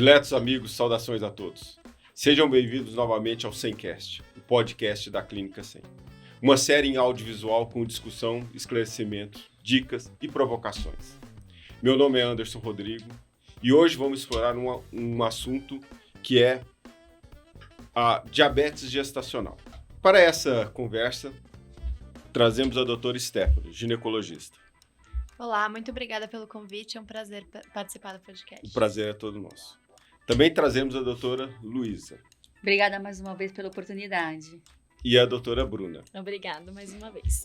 Diletos amigos, saudações a todos. Sejam bem-vindos novamente ao 100cast, o podcast da Clínica 100. Uma série em audiovisual com discussão, esclarecimento, dicas e provocações. Meu nome é Anderson Rodrigo e hoje vamos explorar um assunto que é a diabetes gestacional. Para essa conversa, trazemos a doutora Stephanie, ginecologista. Olá, muito obrigada pelo convite, é um prazer participar do podcast. O prazer é todo nosso. Também trazemos a doutora Luísa. Obrigada mais uma vez pela oportunidade. E a doutora Bruna. Obrigada mais uma vez.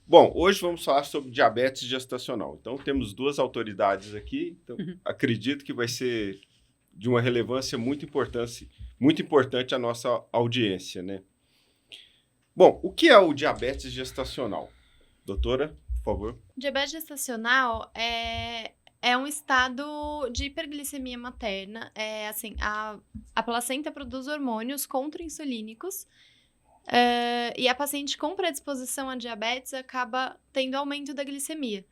Bom, hoje vamos falar sobre diabetes gestacional. Então, temos duas autoridades aqui. Então, acredito que vai ser de uma relevância muito importante à nossa audiência, né? Bom, o que é o diabetes gestacional? Doutora, por favor. Diabetes gestacional é um estado de hiperglicemia materna. A placenta produz hormônios contra-insulínicos e a paciente com predisposição a diabetes acaba tendo aumento da glicemia.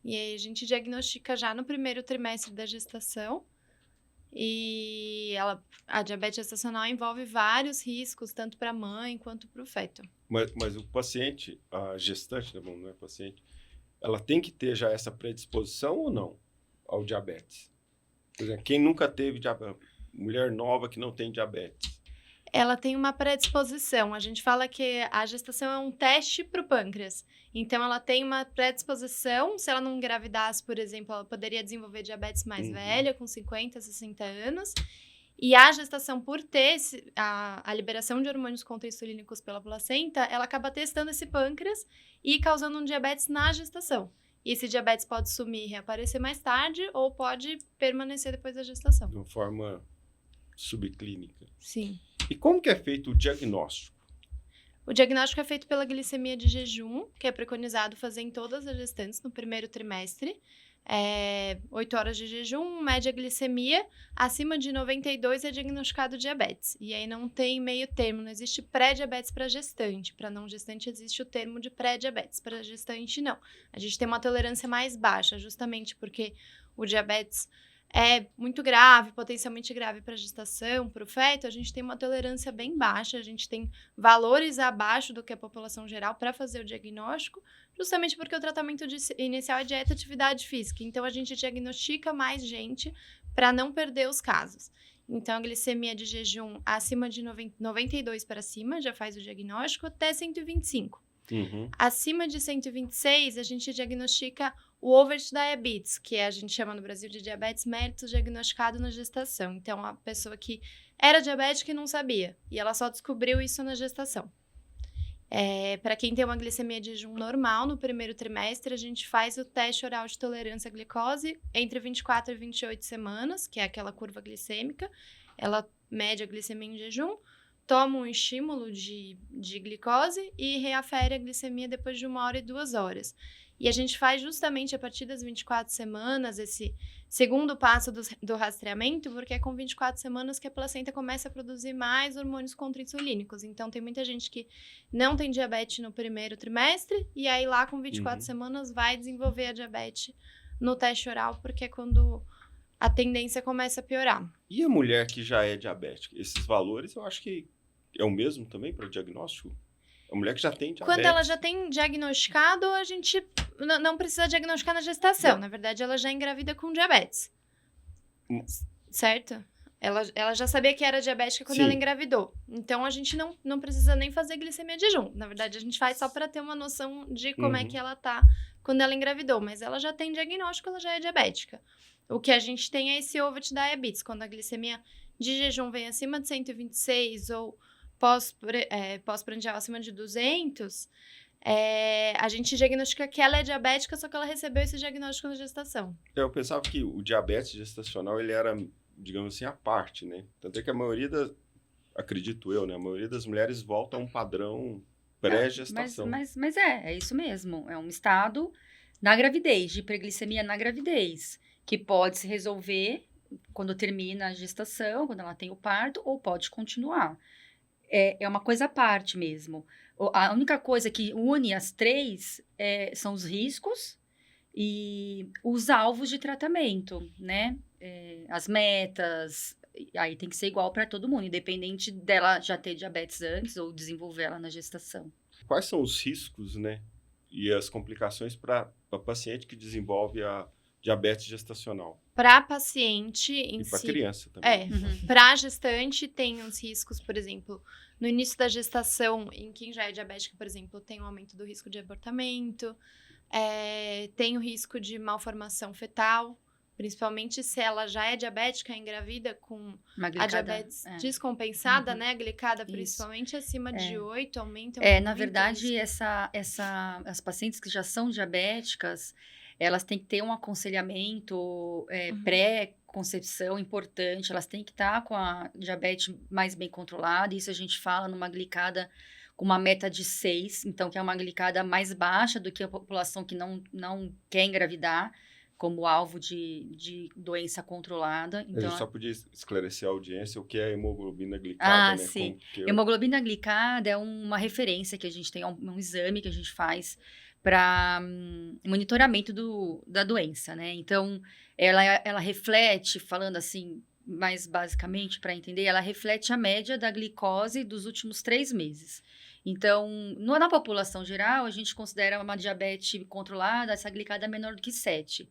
E aí a gente diagnostica já no primeiro trimestre da gestação. E a diabetes gestacional envolve vários riscos, tanto para a mãe quanto para o feto. Mas o paciente, a gestante, não é paciente, ela tem que ter já essa predisposição ou não ao diabetes? Por exemplo, quem nunca teve diabetes, mulher nova que não tem diabetes. Ela tem uma predisposição. A gente fala que a gestação é um teste para o pâncreas. Então, ela tem uma predisposição. Se ela não engravidasse, por exemplo, ela poderia desenvolver diabetes mais velha, com 50, 60 anos. E a gestação, por ter a liberação de hormônios contra-insulínicos pela placenta, ela acaba testando esse pâncreas e causando um diabetes na gestação. E esse diabetes pode sumir e reaparecer mais tarde ou pode permanecer depois da gestação. De uma forma subclínica. Sim. E como que é feito o diagnóstico? O diagnóstico é feito pela glicemia de jejum, que é preconizado fazer em todas as gestantes no primeiro trimestre. 8 horas de jejum, média glicemia, acima de 92 é diagnosticado diabetes. E aí não tem meio termo, não existe pré-diabetes para gestante. Para não gestante existe o termo de pré-diabetes, para gestante não. A gente tem uma tolerância mais baixa, justamente porque o diabetes é muito grave, potencialmente grave para a gestação, para o feto, a gente tem uma tolerância bem baixa, a gente tem valores abaixo do que a população geral para fazer o diagnóstico, justamente porque o tratamento inicial é dieta e atividade física. Então, a gente diagnostica mais gente para não perder os casos. Então, a glicemia de jejum acima de 92 para cima, já faz o diagnóstico, até 125. Acima de 126, a gente diagnostica o overdiabetes, que a gente chama no Brasil de diabetes mellitus diagnosticado na gestação. Então, a pessoa que era diabética e não sabia, e ela só descobriu isso na gestação. Para quem tem uma glicemia de jejum normal, no primeiro trimestre, a gente faz o teste oral de tolerância à glicose entre 24 e 28 semanas, que é aquela curva glicêmica. Ela mede a glicemia em jejum, toma um estímulo de glicose e reafere a glicemia depois de 1 hora e 2 horas. E a gente faz justamente a partir das 24 semanas esse segundo passo do rastreamento, porque é com 24 semanas que a placenta começa a produzir mais hormônios contra-insulínicos. Então, tem muita gente que não tem diabetes no primeiro trimestre e aí lá com 24 semanas vai desenvolver a diabetes no teste oral, porque é quando a tendência começa a piorar. E a mulher que já é diabética? Esses valores eu acho que é o mesmo também para o diagnóstico? A mulher que já tem diabetes. Quando ela já tem diagnosticado, a gente não precisa diagnosticar na gestação. Não. Na verdade, ela já engravida com diabetes. Certo? Ela já sabia que era diabética quando ela engravidou. Então, a gente não precisa nem fazer glicemia de jejum. Na verdade, a gente faz só para ter uma noção de como é que ela tá quando ela engravidou. Mas ela já tem diagnóstico, ela já é diabética. O que a gente tem é esse overdiabetes, quando a glicemia de jejum vem acima de 126 ou pós-prandial acima de 200, a gente diagnostica que ela é diabética, só que ela recebeu esse diagnóstico na gestação. Eu pensava que o diabetes gestacional, ele era, digamos assim, à parte, né? Tanto é que a maioria acredito eu, né? A maioria das mulheres volta a um padrão pré-gestação. Mas é isso mesmo. É um estado na gravidez, de hiperglicemia na gravidez, que pode se resolver quando termina a gestação, quando ela tem o parto, ou pode continuar. É uma coisa à parte mesmo. A única coisa que une as três são os riscos e os alvos de tratamento, né? as metas, aí tem que ser igual para todo mundo, independente dela já ter diabetes antes ou desenvolver ela na gestação. Quais são os riscos, né, e as complicações para paciente que desenvolve a diabetes gestacional? Para paciente em E para si, criança também. para gestante tem os riscos, por exemplo, no início da gestação, em quem já é diabética, por exemplo, tem um aumento do risco de abortamento, tem o risco de malformação fetal, principalmente se ela já é diabética, engravida com a diabetes descompensada, né? A glicada, principalmente acima de 8, aumenta muito. Na verdade, as pacientes que já são diabéticas, elas têm que ter um aconselhamento pré-concepção importante, elas têm que estar com a diabetes mais bem controlada, isso a gente fala numa glicada com uma meta de 6, então que é uma glicada mais baixa do que a população que não quer engravidar, como alvo de doença controlada. Então, a gente só podia esclarecer a audiência o que é a hemoglobina glicada, né? Sim. Hemoglobina glicada é uma referência que a gente tem, é um exame que a gente faz para monitoramento da doença, né? Então, ela reflete, falando assim, mais basicamente para entender, ela reflete a média da glicose dos últimos 3 meses. Então, na população geral, a gente considera uma diabetes controlada, essa glicada é menor do que 7.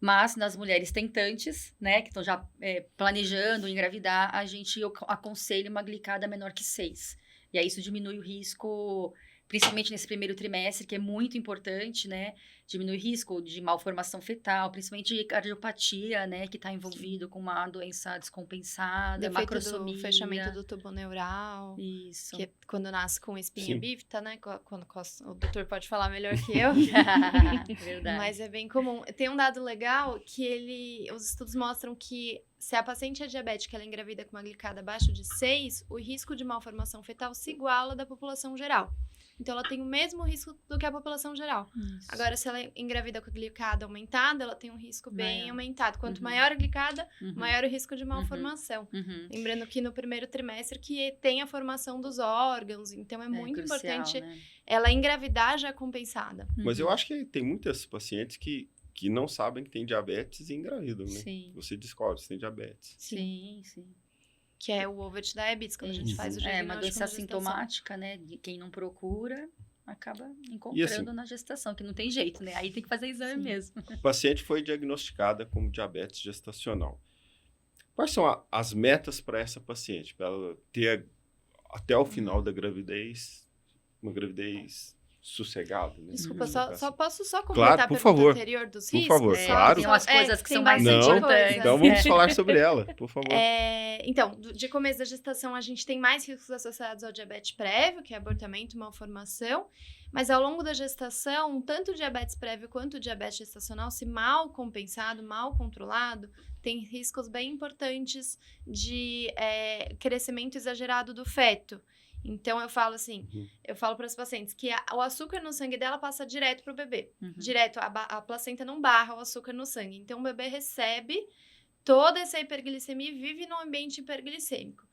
Mas nas mulheres tentantes, né, que estão já planejando engravidar, a gente aconselha uma glicada menor que 6. E aí isso diminui o risco, principalmente nesse primeiro trimestre, que é muito importante, né? Diminui o risco de malformação fetal, principalmente de cardiopatia, né? Que está envolvido com uma doença descompensada, macrosomia. Do fechamento do tubo neural. Isso. Que é quando nasce com espinha bífida, né? Quando o doutor pode falar melhor que eu. Verdade. Mas é bem comum. Tem um dado legal que os estudos mostram que se a paciente é diabética, ela engravida com uma glicada abaixo de 6, o risco de malformação fetal se iguala da população geral. Então, ela tem o mesmo risco do que a população geral. Isso. Agora, se ela engravida com a glicada aumentada, ela tem um risco bem aumentado. Quanto maior a glicada, maior o risco de malformação. Lembrando que no primeiro trimestre que tem a formação dos órgãos. Então, é muito crucial, importante né? ela engravidar já compensada. Mas eu acho que tem muitas pacientes que não sabem que tem diabetes e engravidam, né? Sim. Você descobre se tem diabetes. Sim. Que é o overt diabetes, quando a gente faz o diagnóstico. É uma doença assintomática, né? De quem não procura, acaba encontrando na gestação, que não tem jeito, né? Aí tem que fazer exame mesmo. A paciente foi diagnosticada como diabetes gestacional. Quais são as metas para essa paciente? Para ela ter, até o final da gravidez, uma gravidez sossegada, né? Desculpa, posso completar claro, a pergunta favor. anterior dos Por riscos? favor, claro. Tem umas coisas que são mais importantes. Então vamos falar sobre ela, por favor. Então, de começo da gestação, a gente tem mais riscos associados ao diabetes prévio, que é abortamento e malformação. Mas ao longo da gestação, tanto o diabetes prévio quanto o diabetes gestacional, se mal compensado, mal controlado, tem riscos bem importantes de crescimento exagerado do feto. Então, eu falo assim, eu falo para as pacientes que o açúcar no sangue dela passa direto para o bebê. Direto, a placenta não barra o açúcar no sangue. Então, o bebê recebe toda essa hiperglicemia e vive num ambiente hiperglicêmico.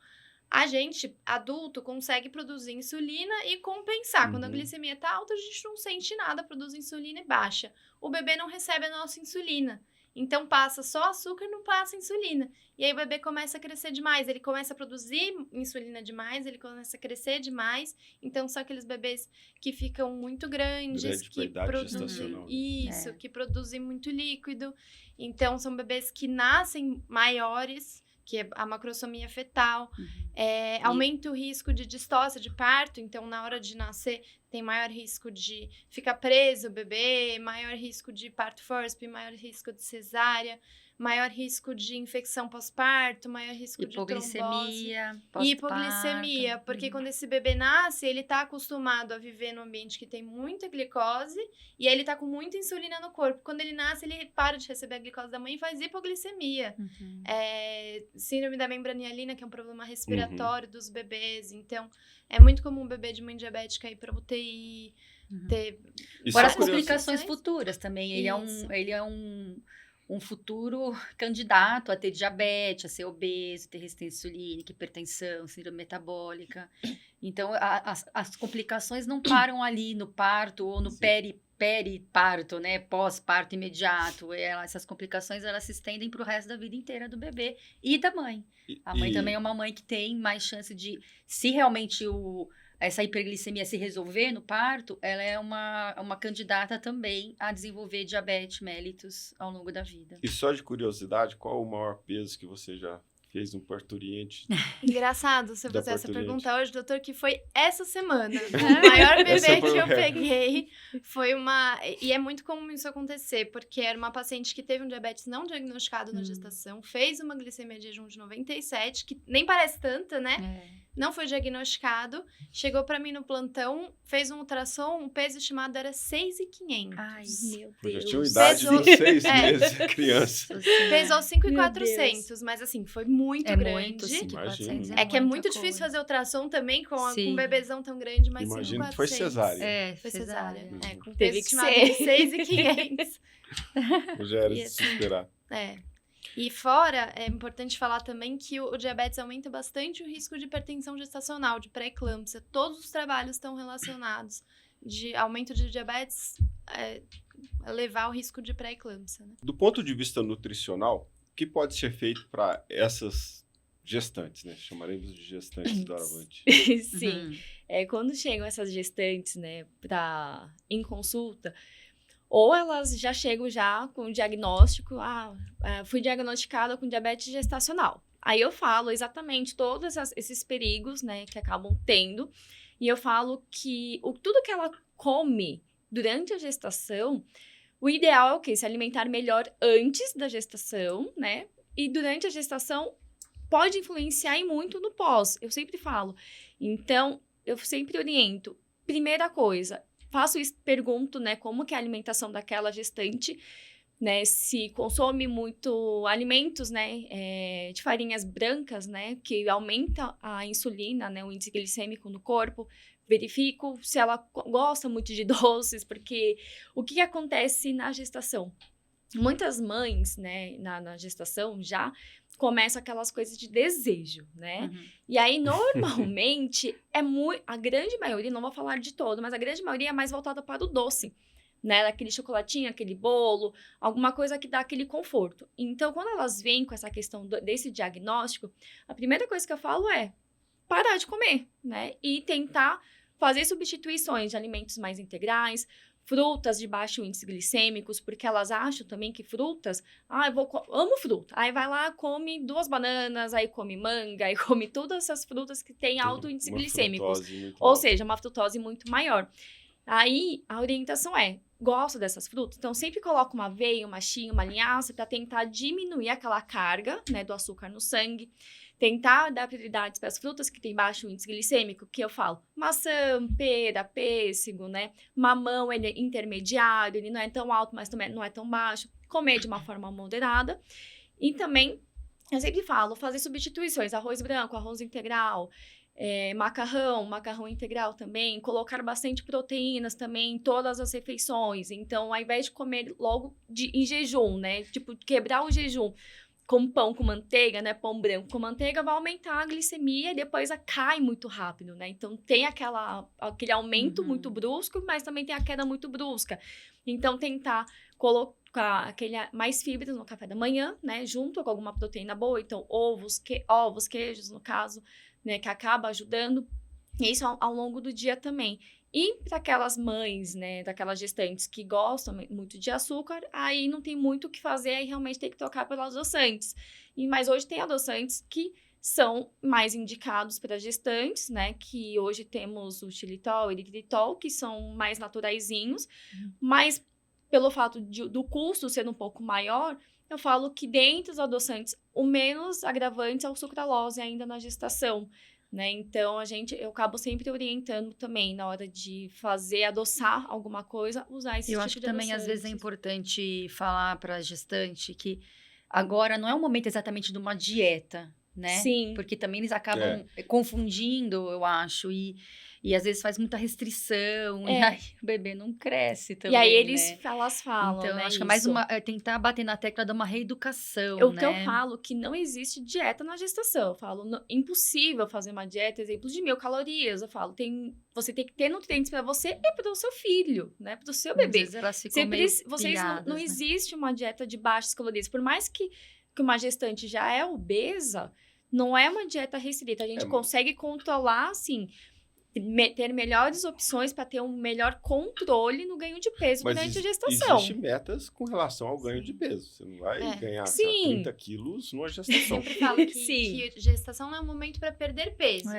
A gente, adulto, consegue produzir insulina e compensar. Quando a glicemia está alta, a gente não sente nada, produz insulina e baixa. O bebê não recebe a nossa insulina. Então, passa só açúcar, não passa insulina. E aí, o bebê começa a crescer demais. Ele começa a produzir insulina demais, ele começa a crescer demais. Então, são aqueles bebês que ficam muito grandes, que produzem que produzem muito líquido. Então, são bebês que nascem maiores, que é a macrosomia fetal. Aumenta o risco de distócia de parto. Então, na hora de nascer, tem maior risco de ficar preso o bebê, maior risco de parto fórceps, maior risco de cesárea, maior risco de infecção pós-parto, maior risco de trombose. E hipoglicemia, porque quando esse bebê nasce, ele está acostumado a viver num ambiente que tem muita glicose e aí ele está com muita insulina no corpo. Quando ele nasce, ele para de receber a glicose da mãe e faz hipoglicemia. Síndrome da membranialina, que é um problema respiratório dos bebês. Então, é muito comum um bebê de mãe diabética ir para UTI, ter várias complicações futuras também. Ele é um futuro candidato a ter diabetes, a ser obeso, ter resistência insulínica, hipertensão, síndrome metabólica. Então, as complicações não param ali no parto ou no periparto, né? Pós-parto imediato. Essas complicações, elas se estendem para o resto da vida inteira do bebê e da mãe. A mãe também é uma mãe que tem mais chance de, se realmente essa hiperglicemia se resolver no parto, ela é uma candidata também a desenvolver diabetes mellitus ao longo da vida. E só de curiosidade, qual o maior peso que você já fez um parturiente? Engraçado você Da fazer essa parturiente. pergunta hoje, doutor, que foi essa semana. O maior Essa bebê foi que o eu recorde. peguei foi uma... E é muito comum isso acontecer, porque era uma paciente que teve um diabetes não diagnosticado na gestação, fez uma glicemia de jejum de 97, que nem parece tanta, né? Não foi diagnosticado, chegou pra mim no plantão, fez um ultrassom, o peso estimado era 6.500. Ai, meu Eu já Deus. tinha uma idade Pesou- de 6 É. meses, criança. Pesou Meu 5.400, mas assim, foi muito É grande. muito, 5.400 É que é muita muito difícil coisa. fazer ultrassom também com um Sim. bebezão tão grande, mas Imagino 5.400. que foi cesárea. É, Foi cesárea. Uhum. É, com Teve peso que estimado ser. de 6.500. Já era E de assim, se esperar. É. E fora, é importante falar também que o diabetes aumenta bastante o risco de hipertensão gestacional, de pré-eclâmpsia. Todos os trabalhos estão relacionados de aumento de diabetes levar ao risco de pré-eclâmpsia, né? Do ponto de vista nutricional, o que pode ser feito para essas gestantes, né? Chamaremos de gestantes doravante. Sim. Uhum. Quando chegam essas gestantes, né, em consulta, ou elas já chegam já com o diagnóstico, fui diagnosticada com diabetes gestacional. Aí eu falo exatamente todos esses perigos, né, que acabam tendo, e eu falo que tudo que ela come durante a gestação, o ideal é o quê? Se alimentar melhor antes da gestação, né, e durante a gestação pode influenciar e muito no pós, eu sempre falo. Então, eu sempre oriento, primeira coisa, faço isso, pergunto, né, como que é a alimentação daquela gestante, né, se consome muito alimentos, né, de farinhas brancas, né, que aumenta a insulina, né, o índice glicêmico no corpo. Verifico se ela gosta muito de doces, porque o que acontece na gestação? Muitas mães, né, na gestação já começam aquelas coisas de desejo, né? Uhum. E aí, normalmente, a grande maioria, não vou falar de todo, mas a grande maioria é mais voltada para o doce, né? Aquele chocolatinho, aquele bolo, alguma coisa que dá aquele conforto. Então, quando elas vêm com essa questão desse diagnóstico, a primeira coisa que eu falo é parar de comer, né? E tentar fazer substituições de alimentos mais integrais, frutas de baixo índice glicêmicos, porque elas acham também que frutas... amo fruta. Aí vai lá, come 2 bananas, aí come manga, aí come todas essas frutas que têm alto índice Uma glicêmico. frutose muito Ou alta. seja, uma frutose muito maior. Aí, a orientação gosta dessas frutas? Então, sempre coloca uma aveia, uma chia, uma linhaça para tentar diminuir aquela carga, né, do açúcar no sangue. Tentar dar prioridades para as frutas que têm baixo índice glicêmico, que eu falo maçã, pera, pêssego, né? Mamão, ele é intermediário, ele não é tão alto, mas também não é tão baixo. Comer de uma forma moderada. E também, eu sempre falo, fazer substituições, arroz branco, arroz integral, macarrão integral também, colocar bastante proteínas também em todas as refeições. Então, ao invés de comer logo em jejum, né? Tipo, quebrar o jejum com pão com manteiga, né? Pão branco com manteiga vai aumentar a glicemia e depois cai muito rápido, né? Então, tem aquele aumento muito brusco, mas também tem a queda muito brusca. Então, tentar colocar mais fibras no café da manhã, né? Junto com alguma proteína boa. Então, ovos, queijos, no caso, né? Que acaba ajudando. E isso ao longo do dia também. E para aquelas mães, né, daquelas gestantes que gostam muito de açúcar, aí não tem muito o que fazer, aí realmente tem que trocar pelos adoçantes. Mas hoje tem adoçantes que são mais indicados para gestantes, né, que hoje temos o xilitol e o eritritol, que são mais naturaizinhos, mas pelo fato do custo ser um pouco maior, eu falo que dentre os adoçantes, o menos agravante é o sucralose ainda na gestação, né? Então, eu acabo sempre orientando também na hora de adoçar alguma coisa, usar esse Eu tipo acho que de também, às vezes, é adoçantes. importante falar para a gestante que agora não é o momento exatamente de uma dieta, né? Sim. Porque também eles acabam confundindo, eu acho. E E às vezes faz muita restrição, e aí o bebê não cresce também, E aí né? elas falam, Então, né, acho que é mais isso. tentar bater na tecla de uma reeducação, O né? que eu falo que não existe dieta na gestação. Eu falo, impossível fazer uma dieta, exemplo de 1.000 calorias. Eu falo, você tem que ter nutrientes para você e para o seu filho, né? Para o seu Às bebê. vezes elas ficam meio pilhadas, Não né? existe uma dieta de baixas calorias. Por mais que uma gestante já é obesa, não é uma dieta restrita. A gente consegue controlar, assim, ter melhores opções para ter um melhor controle no ganho de peso durante a gestação. Existem metas com relação ao ganho de peso. Você não vai ganhar sei lá, 30 quilos numa Eu gestação. sempre falo que gestação não é um momento para perder peso.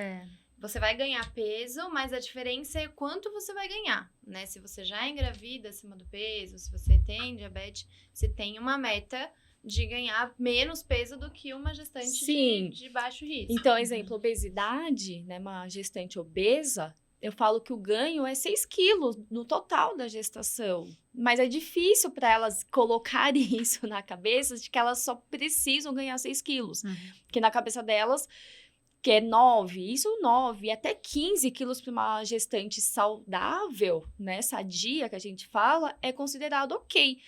Você vai ganhar peso, mas a diferença é quanto você vai ganhar, né? Se você já é engravida acima do peso, se você tem diabetes, você tem uma meta de ganhar menos peso do que uma gestante de baixo risco. Então, exemplo, obesidade, né? Uma gestante obesa, eu falo que o ganho é 6 quilos no total da gestação. Mas é difícil para elas colocarem isso na cabeça de que elas só precisam ganhar 6 quilos. Porque na cabeça delas, que é 9, isso 9, até 15 quilos para uma gestante saudável, né? Sadia, que a gente fala, é considerado ok.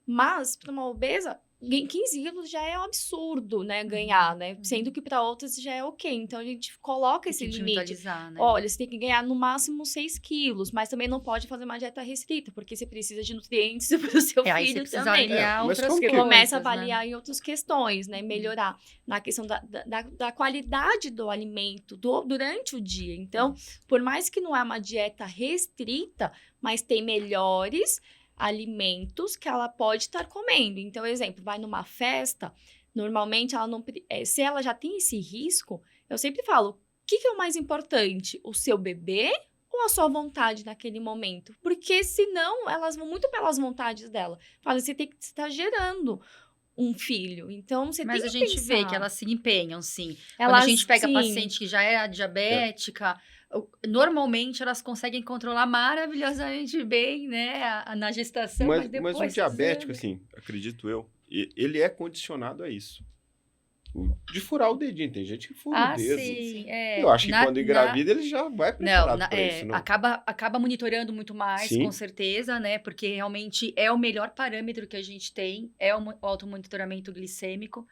Mas para uma obesa, 15 quilos já é um absurdo, né, ganhar, né? Sendo que para outras já é ok. Então, a gente coloca esse limite. Né? Olha, você tem que ganhar no máximo 6 quilos, mas também não pode fazer uma dieta restrita, porque você precisa de nutrientes para o seu Aí filho você também. Mas Você começa a avaliar em outras questões, né? Melhorar na questão da qualidade do alimento durante o dia. Então, por mais que não é uma dieta restrita, mas tem melhores alimentos que ela pode estar comendo. Então, exemplo, vai numa festa, normalmente ela não... se ela já tem esse risco, eu sempre falo, o que é o mais importante? O seu bebê ou a sua vontade naquele momento? Porque senão, elas vão muito pelas vontades dela. Fala, você tem que estar gerando um filho, então você tem que pensar. Mas a gente vê que elas se empenham, sim. Quando a gente pega paciente que já é diabética... Normalmente elas conseguem controlar maravilhosamente bem, né, na gestação, mas depois... Mas o diabético, assim, acredito eu, ele é condicionado a isso. De furar o dedinho. Tem gente que fura o dedo. Sim. Eu acho que quando engravida ele já vai preparado para isso. Não? Acaba monitorando muito mais, sim. Com certeza, né, porque realmente é o melhor parâmetro que a gente tem, é o automonitoramento glicêmico.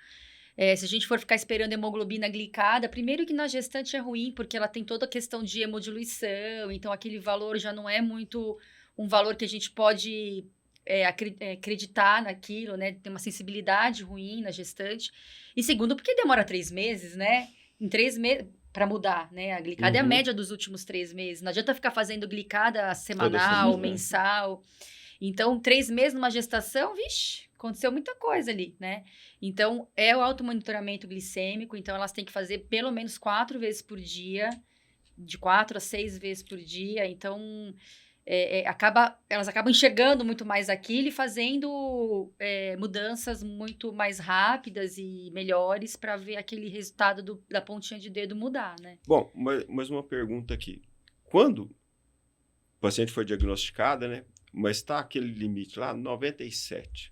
Se a gente for ficar esperando hemoglobina glicada, primeiro que na gestante é ruim, porque ela tem toda a questão de hemodiluição, então aquele valor já não é muito um valor que a gente pode acreditar naquilo, né? Tem uma sensibilidade ruim na gestante. E segundo, porque demora 3 meses, né? Em 3 meses... para mudar, né? A glicada é a média dos últimos 3 meses. Não adianta ficar fazendo glicada semanal, mensal. Então, 3 meses numa gestação, vixe, aconteceu muita coisa ali, né? Então, é o automonitoramento glicêmico. Então, elas têm que fazer pelo menos 4 vezes por dia, de 4 a 6 vezes por dia. Então, elas acabam enxergando muito mais aquilo e fazendo mudanças muito mais rápidas e melhores para ver aquele resultado da pontinha de dedo mudar, né? Bom, mas uma pergunta aqui. Quando o paciente foi diagnosticada, né? Mas está aquele limite lá, 97.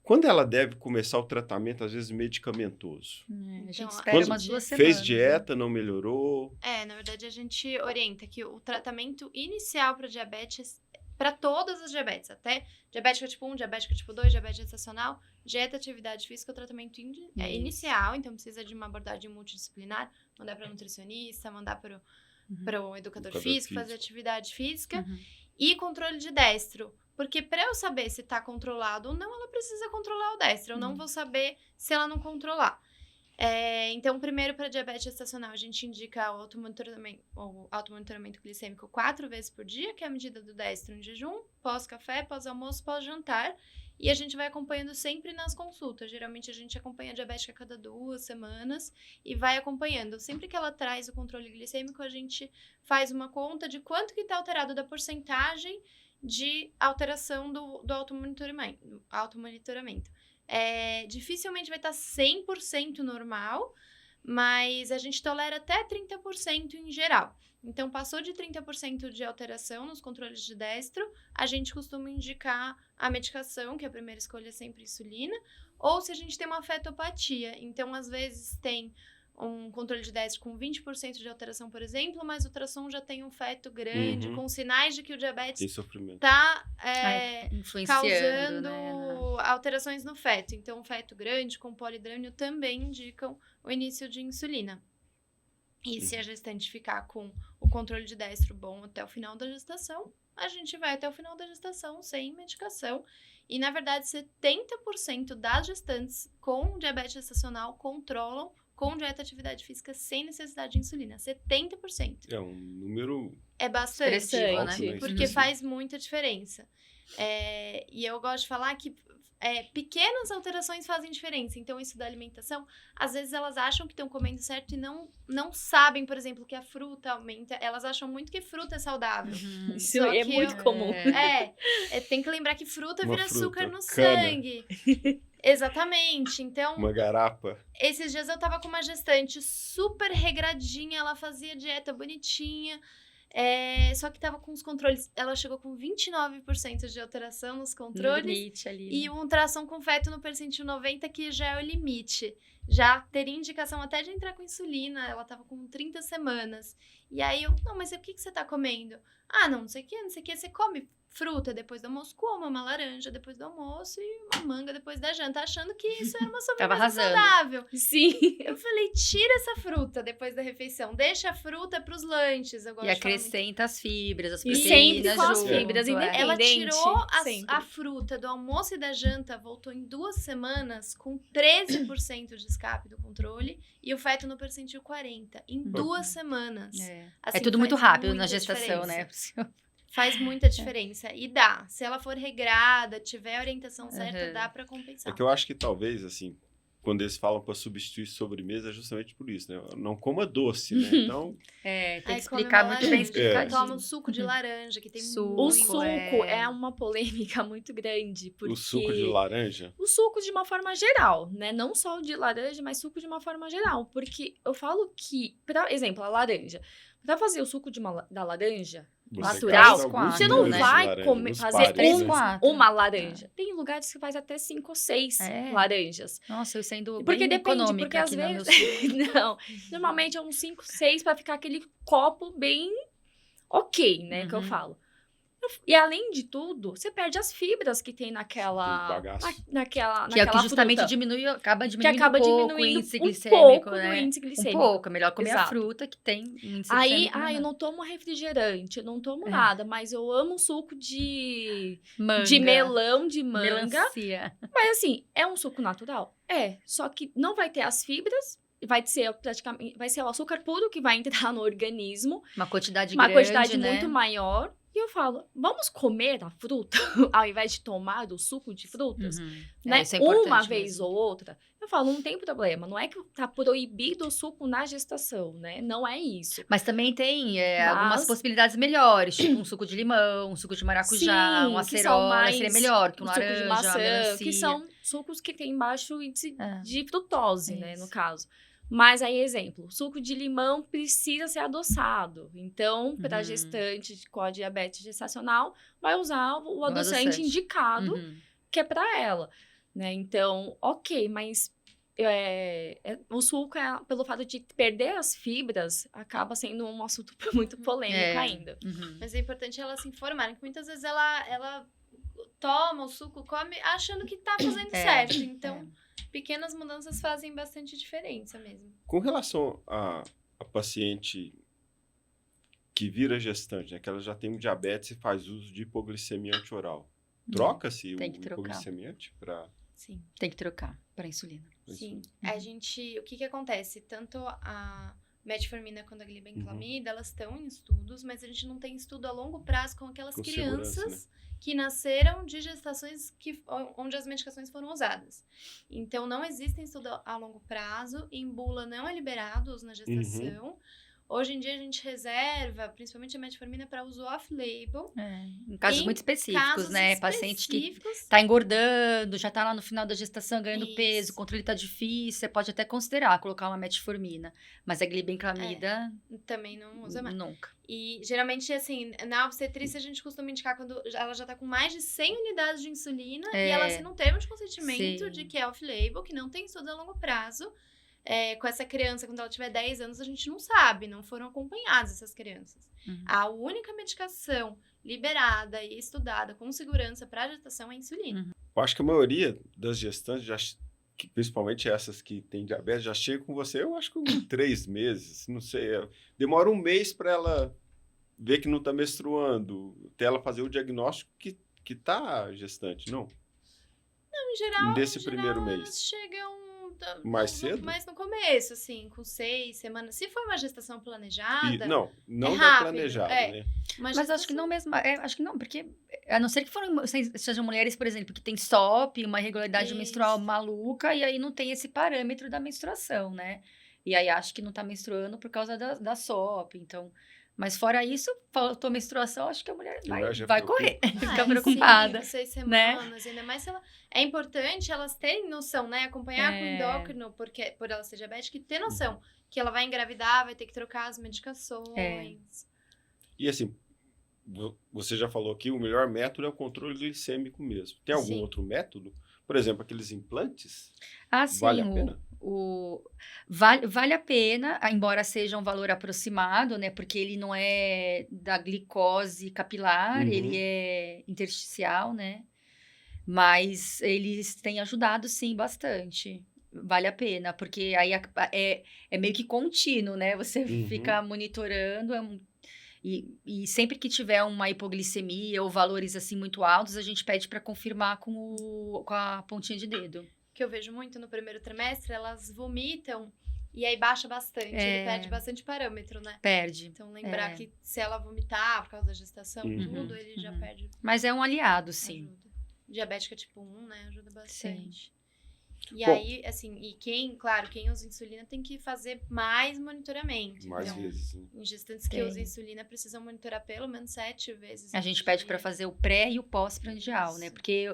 Quando ela deve começar o tratamento, às vezes medicamentoso? A gente espera umas 2 semanas. Fez dieta, não melhorou? Na verdade, a gente orienta que o tratamento inicial para diabetes, para todas as diabetes, até diabética tipo 1, diabética tipo 2, diabetes gestacional, dieta, atividade física, o tratamento inicial, então precisa de uma abordagem multidisciplinar, mandar para nutricionista, mandar para o educador físico, fazer atividade física, e controle de destro. Porque para eu saber se está controlado ou não, ela precisa controlar o destro. Eu não vou saber se ela não controlar. Então, primeiro, para diabetes gestacional, a gente indica o automonitoramento glicêmico 4 vezes por dia, que é a medida do destro em jejum, pós-café, pós-almoço, pós-jantar. E a gente vai acompanhando sempre nas consultas. Geralmente, a gente acompanha a diabética a cada 2 semanas e vai acompanhando. Sempre que ela traz o controle glicêmico, a gente faz uma conta de quanto que está alterado da porcentagem de alteração do automonitoramento. Dificilmente vai estar 100% normal, mas a gente tolera até 30% em geral. Então, passou de 30% de alteração nos controles de destro, a gente costuma indicar a medicação, que a primeira escolha é sempre insulina, ou se a gente tem uma fetopatia. Então, às vezes, tem um controle de destro com 20% de alteração, por exemplo, mas o ultrassom já tem um feto grande, com sinais de que o Tem diabetes sofrimento. está Influenciando, causando né? alterações no feto. Então, um feto grande com polidrânio também indicam o início de insulina. E se a gestante ficar com o controle de destro bom até o final da gestação, a gente vai até o final da gestação sem medicação. E, na verdade, 70% das gestantes com diabetes gestacional controlam com dieta e atividade física sem necessidade de insulina. 70%. É um número É bastante. Expressivo, alto, né? Porque faz muita diferença. E eu gosto de falar que pequenas alterações fazem diferença. Então, isso da alimentação, às vezes elas acham que estão comendo certo e não sabem, por exemplo, que a fruta aumenta. Elas acham muito que fruta é saudável. Isso Só é que muito comum. Tem que lembrar que fruta Uma vira fruta, açúcar no cana. sangue. Exatamente. Então, uma garapa. esses dias eu tava com uma gestante super regradinha, ela fazia dieta bonitinha, só que tava com os controles. Ela chegou com 29% de alteração nos No controles. limite ali. E um ultrassom com feto no percentil 90, que já é o limite. Já teria indicação até de entrar com insulina. Ela tava com 30 semanas. E aí eu, não, mas o que você tá comendo? Ah, não sei o que. Você come fruta depois do almoço, coma uma laranja depois do almoço e uma manga depois da janta, achando que isso era uma Tava sobremesa arrasando. saudável. Sim. Eu falei, tira essa fruta depois da refeição. Deixa a fruta pros lanches. Eu gosto E de falar muito. acrescenta as fibras, as E proteínas sempre com as junto, fibras, é. independente. Ela tirou sempre. a fruta do almoço e da janta, voltou em 2 semanas com 13% de escape do controle e o feto no percentil 40%. Em 2 semanas. É. Assim, É tudo muito faz rápido muita na gestação, diferença. né? Faz muita diferença. E dá. Se ela for regrada, tiver a orientação certa, Uhum. dá pra compensar. É que eu acho que talvez, assim, quando eles falam para substituir sobremesa, é justamente por isso, né? Não coma doce, né? Então, É, tem Aí que come explicar uma muito bem laranja, explicadinho. Toma um suco de laranja, que tem Suco, O muito. suco é uma polêmica muito grande, porque... o suco de laranja, O suco de uma forma geral, né? Não só o de laranja, mas suco de uma forma geral. Porque eu falo que, por exemplo, a laranja. Pra fazer o suco da laranja você natural, gasta alguns quatro, você não milhões de vai laranja, comer, nos fazer pares, três, né? quatro. uma laranja. Tem lugares que faz até 5 ou 6 É. laranjas. Nossa, eu sendo Porque bem depende, econômica porque às aqui no meu vezes... Não, normalmente é uns 5, 6 pra ficar aquele copo bem ok, né? Que eu Uhum. falo. E além de tudo, você perde as fibras que tem Tem naquela... bagaço. naquela Que é o que justamente fruta. acaba diminuindo acaba um pouco diminuindo o índice um glicêmico, pouco né? do índice Um glicêmico. pouco, é melhor comer a Exato. fruta que tem índice Aí, glicêmico eu menor. não tomo refrigerante, eu não tomo É. nada, mas eu amo suco de Manga, melão, de manga. melancia. Mas assim, é um suco natural? É, só que não vai ter as fibras, vai ser o açúcar puro que vai entrar no organismo, Uma quantidade uma grande, quantidade né? muito maior. E eu falo, vamos comer a fruta ao invés de tomar o suco de frutas? Uhum. Né? Isso é importante Uma vez mesmo. ou outra, eu falo, não tem problema. Não é que tá proibido o suco na gestação, né? Não é isso. Mas também tem Mas- algumas possibilidades melhores, tipo um suco de limão, um suco de maracujá, Sim, uma que são acerola, mais seria melhor que um o suco laranja, de uma maçã, melancia. que são sucos que têm baixo índice É. de frutose, né, Isso. no caso. Mas aí, exemplo, suco de limão precisa ser adoçado. Então, para Uhum. gestante com a diabetes gestacional, vai usar o adoçante adoçante. indicado, Uhum. que é para ela, né? Então, ok, mas o suco, pelo fato de perder as fibras, acaba sendo um assunto muito polêmico É. ainda. Uhum. Mas é importante elas se informarem, porque muitas vezes ela toma o suco, come, achando que tá fazendo certo. Então, pequenas mudanças fazem bastante diferença mesmo. com relação a paciente que vira gestante, né? Que ela já tem um diabetes e faz uso de hipoglicemia antioral. Troca-se o Tem que trocar. hipoglicemiante para Sim. Tem que trocar para insulina. Sim. Uhum. O que acontece? Tanto a metformina quanto a glibenclamida, elas estão em estudos, mas a gente não tem estudo a longo prazo com aquelas Com crianças segurança, que nasceram de gestações onde as medicações foram usadas. Então, não existem estudos a longo prazo, em bula não é liberado uso na gestação. Hoje em dia, a gente reserva, principalmente a metformina, para uso off-label. Em casos Em muito específicos, Casos né? Paciente que específicos, tá engordando, já tá lá no final da gestação ganhando Isso. peso, o controle tá difícil, você pode até considerar colocar uma metformina. Mas a glibenclamida, também não usa mais. nunca. E, geralmente, assim, na obstetrícia, a gente costuma indicar quando ela já tá com mais de 100 unidades de insulina e ela assina um termo de consentimento Sim. de que é off-label, que não tem estudo a longo prazo. com essa criança quando ela tiver 10 anos, a gente não sabe, não foram acompanhadas essas crianças. Uhum. A única medicação liberada e estudada com segurança para gestação é a insulina. Uhum. Eu acho que a maioria das gestantes, principalmente essas que têm diabetes, já chega com você, eu acho que em 3 meses, não sei. Demora 1 mês para ela ver que não está menstruando, até ela fazer o diagnóstico que tá gestante, não? Em geral, Nesse primeiro mês. elas chegam Mais cedo? mais no começo, assim, com 6 semanas. Se for uma gestação planejada, Não é da rápido, planejada, né? Mas acho que não mesmo. Acho que não, porque a não ser que sejam mulheres, por exemplo, que tem SOP, uma irregularidade Isso. menstrual maluca, e aí não tem esse parâmetro da menstruação, né? E aí acho que não tá menstruando por causa da SOP. Então. Mas fora isso, faltou menstruação, acho que a mulher vai correr, fica preocupada. 5, 6 né? semanas, ainda mais se ela... É importante elas terem noção, né? Acompanhar com o endócrino, porque, por ela ser diabética, e ter noção que ela vai engravidar, vai ter que trocar as medicações. E assim, você já falou que o melhor método é o controle glicêmico mesmo. Tem algum Sim. outro método? Por exemplo, aqueles implantes? Ah, sim. Vale a pena? Vale a pena, embora seja um valor aproximado, né? Porque ele não é da glicose capilar, Uhum. ele é intersticial, né? Mas eles têm ajudado, sim, bastante. Vale a pena, porque aí é meio que contínuo, né? Você Uhum. fica monitorando. E sempre que tiver uma hipoglicemia ou valores assim muito altos, a gente pede para confirmar com a pontinha de dedo. Que eu vejo muito no primeiro trimestre, elas vomitam e aí baixa bastante. Ele perde bastante parâmetro, né? Perde. Então, lembrar que se ela vomitar por causa da gestação, Uhum. tudo, ele já perde. Mas é um aliado, sim. Ajuda. Diabética tipo 1, né? Ajuda bastante. Sim. E Bom, aí, assim, quem usa insulina tem que fazer mais monitoramento. mais Então, vezes. Né? em gestantes que usam insulina precisam monitorar pelo menos 7 vezes. A gente pede para fazer o pré e o pós-prandial, né? Porque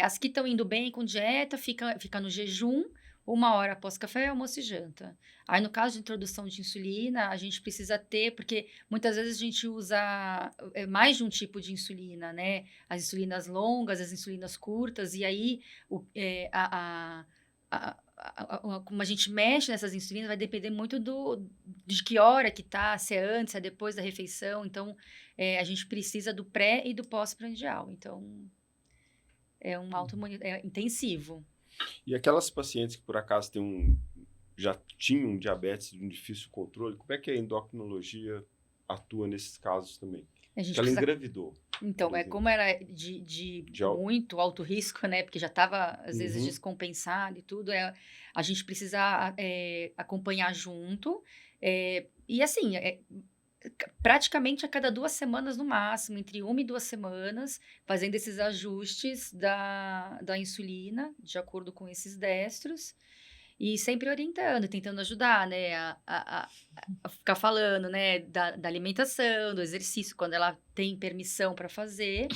as que estão indo bem com dieta, fica no jejum, 1 hora após café, almoço e janta. Aí, no caso de introdução de insulina, a gente precisa ter, porque muitas vezes a gente usa mais de um tipo de insulina, né? As insulinas longas, as insulinas curtas, e aí como a gente mexe nessas insulinas vai depender muito de que hora que tá, se é antes, se é depois da refeição. Então, a gente precisa do pré e do pós-prandial. Então, é um intensivo. E aquelas pacientes que por acaso já tinham diabetes de um difícil controle, como é que a endocrinologia atua nesses casos também? Porque ela engravidou. Então, como era de muito alto risco, né? Porque já estava, às vezes, descompensado e tudo, a gente precisa acompanhar junto. E assim, praticamente a cada 2 semanas no máximo, entre 1 e 2 semanas, fazendo esses ajustes da insulina, de acordo com esses destros. E sempre orientando, tentando ajudar, né, a ficar falando, né, da alimentação, do exercício, quando ela tem permissão para fazer.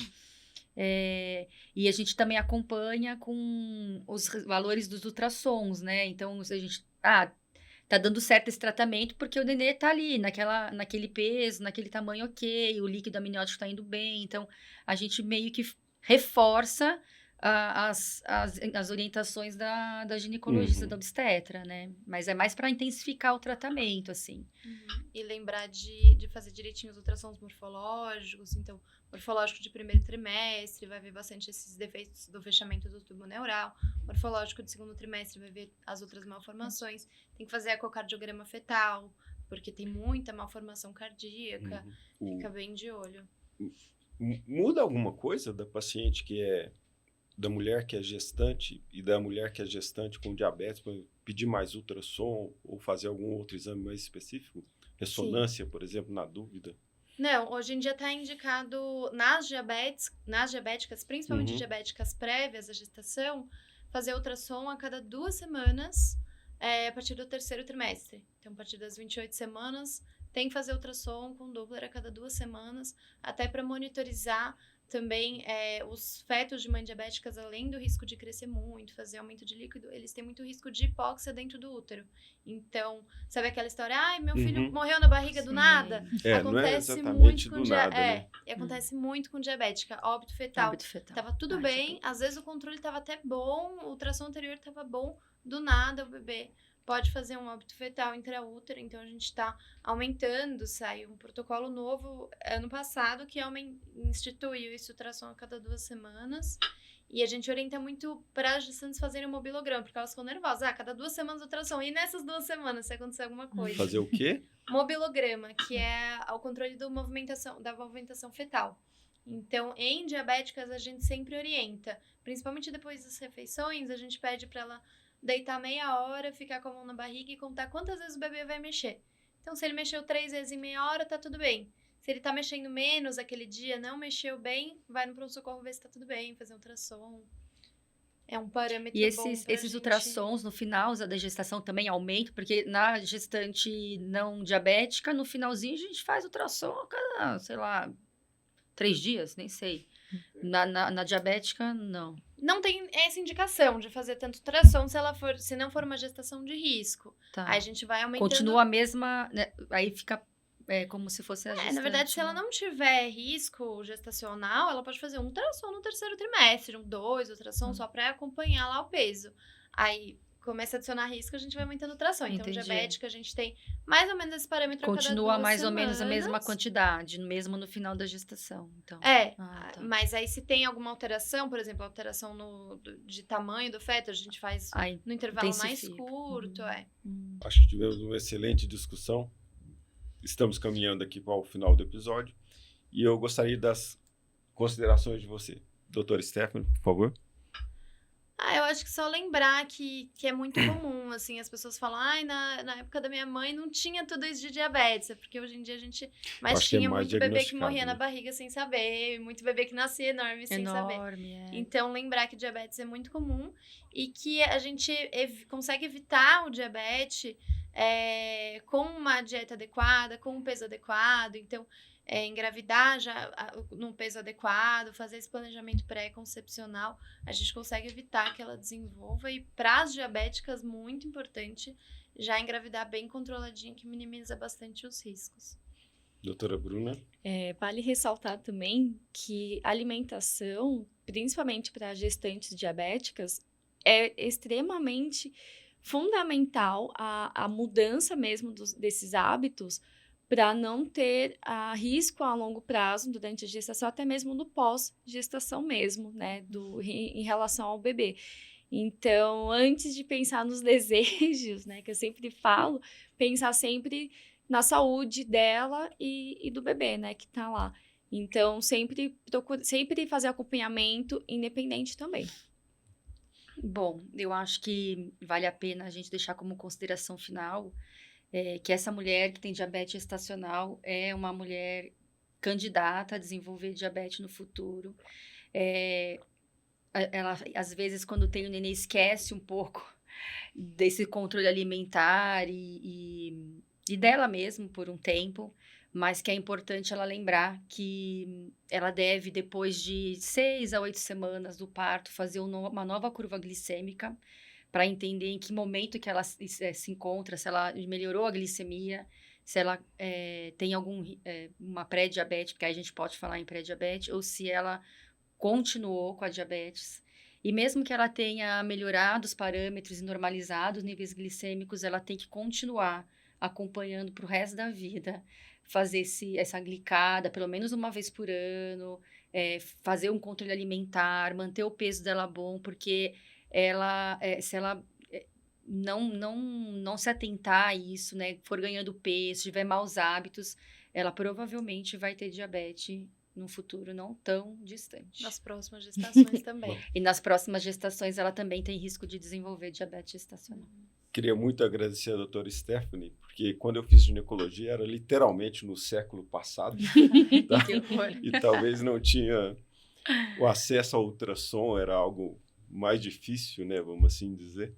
E a gente também acompanha com os valores dos ultrassons, né? Então, a gente, tá dando certo esse tratamento porque o nenê tá ali, naquele peso, naquele tamanho ok, o líquido amniótico tá indo bem. Então, a gente meio que reforça as orientações da ginecologista, da obstetra, né? Mas é mais para intensificar o tratamento, assim. E lembrar de fazer direitinho os ultrassons morfológicos. Então, morfológico de primeiro trimestre vai ver bastante esses defeitos do fechamento do tubo neural. Morfológico de segundo trimestre vai ver as outras malformações. Tem que fazer ecocardiograma fetal, porque tem muita malformação cardíaca. Fica bem de olho. Muda alguma coisa da paciente da mulher que é gestante e da mulher que é gestante com diabetes, para pedir mais ultrassom ou fazer algum outro exame mais específico? Ressonância, por exemplo, na dúvida? Não, hoje em dia está indicado nas diabéticas, principalmente diabéticas prévias à gestação, fazer ultrassom a cada 2 semanas, a partir do 3º trimestre. Então, a partir das 28 semanas, tem que fazer ultrassom com Doppler a cada 2 semanas, até para monitorizar também os fetos de mães diabéticas, além do risco de crescer muito, fazer aumento de líquido, eles têm muito risco de hipóxia dentro do útero. Então, sabe aquela história? Meu filho morreu na barriga do nada? Acontece muito com acontece muito com diabética, óbito fetal. Tava tudo bem, às vezes o controle tava até bom, o ultrassom anterior tava bom, do nada o bebê pode fazer um óbito fetal intraútero, então a gente está aumentando, saiu um protocolo novo ano passado que instituiu isso, ultrassom a cada 2 semanas, e a gente orienta muito para as gestantes fazerem um mobilograma, porque elas ficam nervosas, a cada 2 semanas ultrassom, e nessas 2 semanas se acontecer alguma coisa. Fazer o quê? Mobilograma, que é o controle da movimentação fetal. Então, em diabéticas, a gente sempre orienta, principalmente depois das refeições, a gente pede para ela deitar meia hora, ficar com a mão na barriga e contar quantas vezes o bebê vai mexer. Então, se ele mexeu 3 vezes em meia hora, tá tudo bem. Se ele tá mexendo menos aquele dia, não mexeu bem, vai no pronto-socorro ver se tá tudo bem, fazer um ultrassom. É um parâmetro E bom esses pra gente... ultrassons no final da gestação também aumentam, porque na gestante não diabética, no finalzinho a gente faz ultrassom a cada, sei lá, 3 dias, nem sei. Na diabética, não. Não tem essa indicação de fazer tanto ultrassom se não for uma gestação de risco. Tá. Aí a gente vai aumentando... Continua a mesma, né? Aí fica como se fosse a gestante. Na verdade, se ela não tiver risco gestacional, ela pode fazer um ultrassom no 3º trimestre, 2 ultrassom, só para acompanhar lá o peso. Aí começa a adicionar risco, a gente vai aumentando o ultrassom. Então, Entendi. diabética, a gente tem mais ou menos esse parâmetro a cada 2 Continua mais semanas. ou menos a mesma quantidade, mesmo no final da gestação. Então. Tá. Mas aí se tem alguma alteração, por exemplo, alteração de tamanho do feto, a gente faz no intervalo mais curto. Acho que tivemos uma excelente discussão. Estamos caminhando aqui para o final do episódio. E eu gostaria das considerações de você. Doutora Stephanie, por favor. Eu acho que só lembrar que é muito comum, assim, as pessoas falam, na época da minha mãe não tinha tudo isso de diabetes, porque hoje em dia a gente... Mas tinha muito bebê que morria na barriga sem saber, muito bebê que nascia enorme sem saber. Então, lembrar que diabetes é muito comum e que a gente consegue evitar o diabetes com uma dieta adequada, com um peso adequado, então... engravidar já num peso adequado, fazer esse planejamento pré-concepcional, a gente consegue evitar que ela desenvolva. E para as diabéticas, muito importante, já engravidar bem controladinho, que minimiza bastante os riscos. Doutora Bruna? Vale ressaltar também que a alimentação, principalmente para gestantes diabéticas, é extremamente fundamental a mudança mesmo desses hábitos, para não ter risco a longo prazo durante a gestação, até mesmo no pós-gestação mesmo, né, em relação ao bebê. Então, antes de pensar nos desejos, né, que eu sempre falo, pensar sempre na saúde dela e do bebê, né, que tá lá. Então, sempre fazer acompanhamento independente também. Bom, eu acho que vale a pena a gente deixar como consideração final que essa mulher que tem diabetes gestacional é uma mulher candidata a desenvolver diabetes no futuro. Ela, às vezes, quando tem o neném, esquece um pouco desse controle alimentar e dela mesmo por um tempo, mas que é importante ela lembrar que ela deve, depois de 6 a 8 semanas do parto, fazer uma nova curva glicêmica, para entender em que momento que ela se encontra, se ela melhorou a glicemia, se ela tem uma pré-diabetes, porque aí a gente pode falar em pré-diabetes, ou se ela continuou com a diabetes. E mesmo que ela tenha melhorado os parâmetros e normalizado os níveis glicêmicos, ela tem que continuar acompanhando para o resto da vida, fazer essa glicada pelo menos uma vez por ano, fazer um controle alimentar, manter o peso dela bom, porque... se ela não se atentar a isso, né, for ganhando peso, tiver maus hábitos, ela provavelmente vai ter diabetes num futuro não tão distante. Nas próximas gestações também. E nas próximas gestações ela também tem risco de desenvolver diabetes gestacional. Queria muito agradecer a doutora Stephanie, porque quando eu fiz ginecologia era literalmente no século passado. Tá? E talvez não tinha o acesso ao ultrassom, era algo mais difícil, né, vamos assim dizer,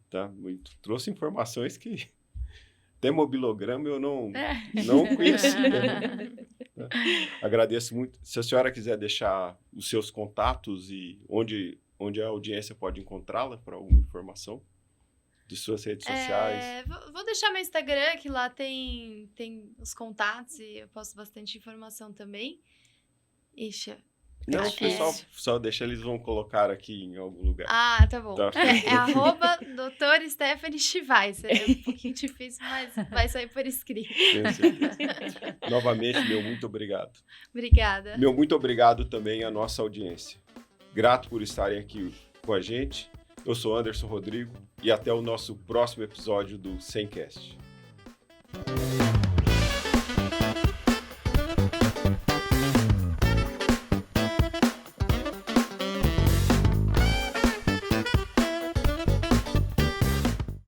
tá? Trouxe informações que até mobilograma eu não conhecia. Tá? Agradeço muito. Se a senhora quiser deixar os seus contatos e onde a audiência pode encontrá-la para alguma informação de suas redes sociais. Vou deixar meu Instagram, que lá tem os contatos e eu posto bastante informação também. Ixi, Não, difícil. pessoal, só deixa, eles vão colocar aqui em algum lugar. Ah, tá bom. Tá. É arroba Dr. Stephanie Schweizer. É um pouquinho difícil, mas vai sair por escrito. Tenho certeza. Novamente, meu muito obrigado. Obrigada. Meu muito obrigado também à nossa audiência. Grato por estarem aqui com a gente. Eu sou Anderson Rodrigo e até o nosso próximo episódio do Semcast.